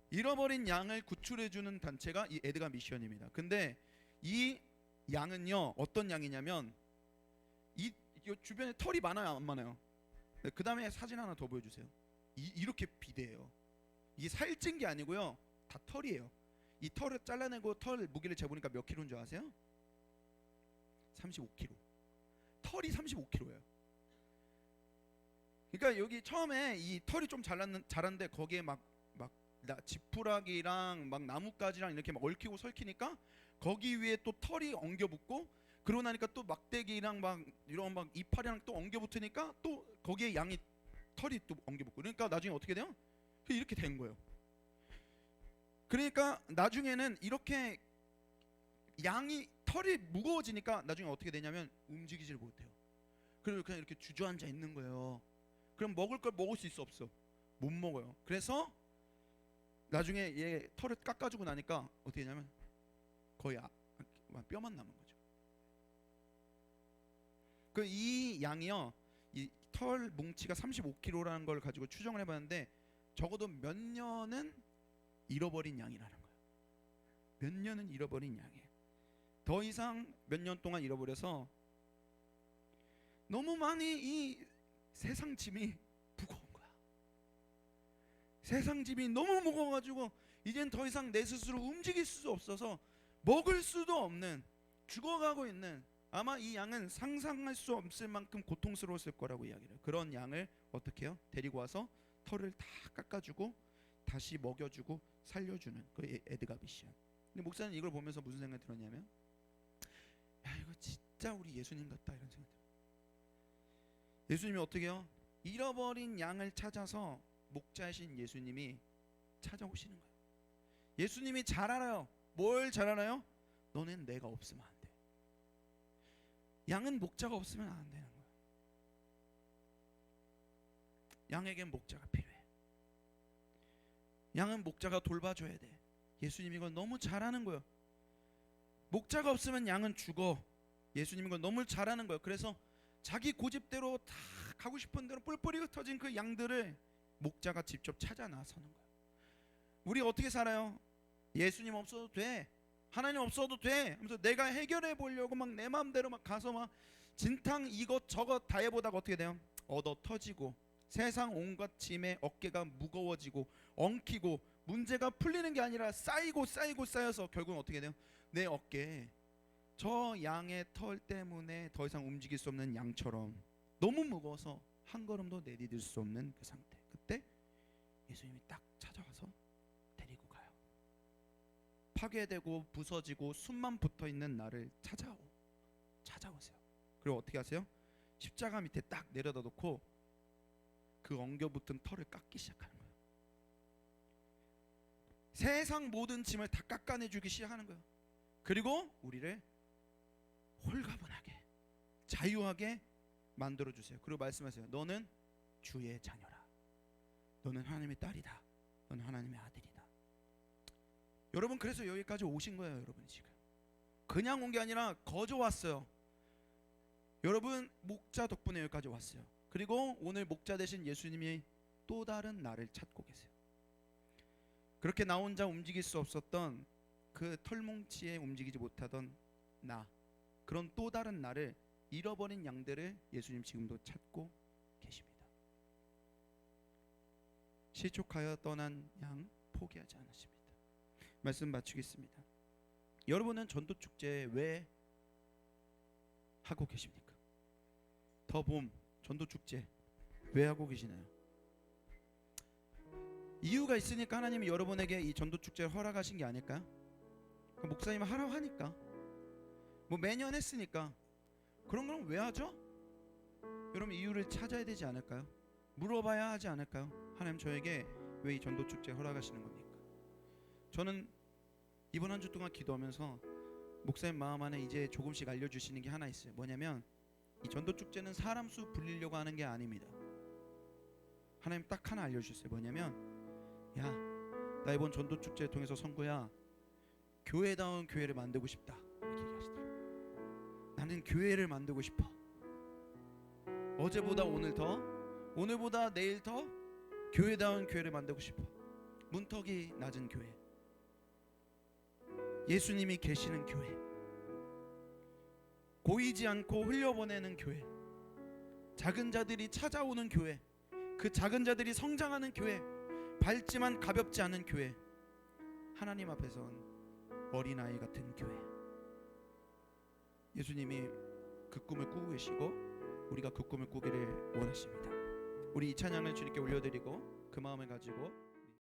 잃어버린 양을 구출해주는 단체가 이 에드가 미션입니다. 근데 이 양은요, 어떤 양이냐면 이 주변에 털이 많아요, 안 많아요? 그 다음에 사진 하나 더 보여주세요. 이렇게 비대해요. 이게 살찐 게 아니고요, 다 털이에요. 이 털을 잘라내고 털 무게를 재보니까 몇 킬로인 줄 아세요? 35kg. 털이 35kg예요. 그러니까 여기 처음에 이 털이 좀 자랐는데 거기에 막 지푸라기랑 막 나뭇가지랑 이렇게 막 얽히고 설키니까 거기 위에 또 털이 엉겨 붙고 그러고 나니까 또 막대기랑 막 이런 막 이파리랑 또 엉겨 붙으니까 또 거기에 양이 털이 또 엉겨 붙고, 그러니까 나중에 어떻게 돼요? 이렇게 된 거예요. 그러니까 나중에는 이렇게 양이 털이 무거워지니까 나중에 어떻게 되냐면 움직이질 못해요. 그리고 그냥 이렇게 주저앉아 있는 거예요. 그럼 먹을 걸 먹을 수 있어 없어? 못 먹어요. 그래서 나중에 얘 털을 깎아주고 나니까 어떻게 되냐면 거의 뼈만 남은 거죠. 그 이 양이요, 이 털 뭉치가 35kg라는 걸 가지고 추정을 해봤는데 적어도 몇 년은 잃어버린 양이라는 거예요. 몇 년은 잃어버린 양이에요. 더 이상 몇 년 동안 잃어버려서 너무 많이 이 세상 짐이 무거운 거야. 세상 짐이 너무 무거워가지고 이젠 더 이상 내 스스로 움직일 수 없어서 먹을 수도 없는, 죽어가고 있는, 아마 이 양은 상상할 수 없을 만큼 고통스러웠을 거라고 이야기를 해요. 그런 양을 어떻게 해요? 데리고 와서 털을 다 깎아주고 다시 먹여주고 살려주는 그 에드가 비시안. 근데 목사는 이걸 보면서 무슨 생각이 들었냐면, 야, 이거 진짜 우리 예수님 같다 이런 생각이 들어요. 예수님이 어떻게 해요? 잃어버린 양을 찾아서 목자이신 예수님이 찾아오시는 거예요. 예수님이 잘 알아요. 뭘 잘 알아요? 너는 내가 없으면 안 돼. 양은 목자가 없으면 안 되는 거예요. 양에겐 목자가 필요해. 양은 목자가 돌봐줘야 돼. 예수님이 이걸 너무 잘하는 거예요. 목자가 없으면 양은 죽어. 예수님이 이걸 너무 잘하는 거예요. 그래서 자기 고집대로 다 가고 싶은 대로 뿔뿔이 흩어진 그 양들을 목자가 직접 찾아 나서는 거예요. 우리 어떻게 살아요? 예수님 없어도 돼, 하나님 없어도 돼 하면서 내가 해결해 보려고 막 내 마음대로 막 가서 막 진탕 이것저것 다 해보다가 어떻게 돼요? 얻어 터지고 세상 온갖 짐에 어깨가 무거워지고 엉키고 문제가 풀리는 게 아니라 쌓이고 쌓여서 결국은 어떻게 돼요? 내 어깨에 저 양의 털 때문에 더 이상 움직일 수 없는 양처럼 너무 무거워서 한 걸음도 내디딜 수 없는 그 상태. 그때 예수님이 딱 찾아와서 데리고 가요. 파괴되고 부서지고 숨만 붙어있는 나를 찾아오세요. 그리고 어떻게 하세요? 십자가 밑에 딱 내려다 놓고 그 엉겨붙은 털을 깎기 시작하는 거예요. 세상 모든 짐을 다 깎아내주기 시작하는 거예요. 그리고 우리를 홀가분하게 자유하게 만들어주세요. 그리고 말씀하세요. 너는 주의 자녀라. 너는 하나님의 딸이다. 너는 하나님의 아들이다. 여러분, 그래서 여기까지 오신 거예요. 여러분 지금 그냥 온 게 아니라 거저 왔어요. 여러분 목자 덕분에 여기까지 왔어요. 그리고 오늘 목자 되신 예수님이 또 다른 나를 찾고 계세요. 그렇게 나 혼자 움직일 수 없었던 그 털뭉치에 움직이지 못하던 나, 그런 또 다른 나를, 잃어버린 양들을 예수님 지금도 찾고 계십니다. 실족하여 떠난 양 포기하지 않으십니다. 말씀 마치겠습니다. 여러분은 전도축제 왜 하고 계십니까? 더 봄 전도축제 왜 하고 계시나요? 이유가 있으니까 하나님이 여러분에게 이 전도축제를 허락하신 게 아닐까요? 목사님 하라고 하니까, 뭐 매년 했으니까. 그런 건 왜 하죠? 여러분 이유를 찾아야 되지 않을까요? 물어봐야 하지 않을까요? 하나님 저에게 왜 이 전도축제 허락하시는 겁니까? 저는 이번 한 주 동안 기도하면서 목사님 마음 안에 이제 조금씩 알려주시는 게 하나 있어요. 뭐냐면 이 전도축제는 사람 수 불리려고 하는 게 아닙니다. 하나님 딱 하나 알려주셨어요. 뭐냐면, 야, 나 이번 전도축제 통해서 선구야, 교회다운 교회를 만들고 싶다 이렇게 얘기하시더라고요. 나는 교회를 만들고 싶어. 어제보다 오늘 더, 오늘보다 내일 더 교회다운 교회를 만들고 싶어. 문턱이 낮은 교회, 예수님이 계시는 교회, 고이지 않고 흘려보내는 교회, 작은 자들이 찾아오는 교회, 그 작은 자들이 성장하는 교회, 밝지만 가볍지 않은 교회, 하나님 앞에선 어린아이 같은 교회. 예수님이 그 꿈을 꾸고 계시고 우리가 그 꿈을 꾸기를 원하십니다. 우리 이 찬양을 주님께 올려드리고 그 마음을 가지고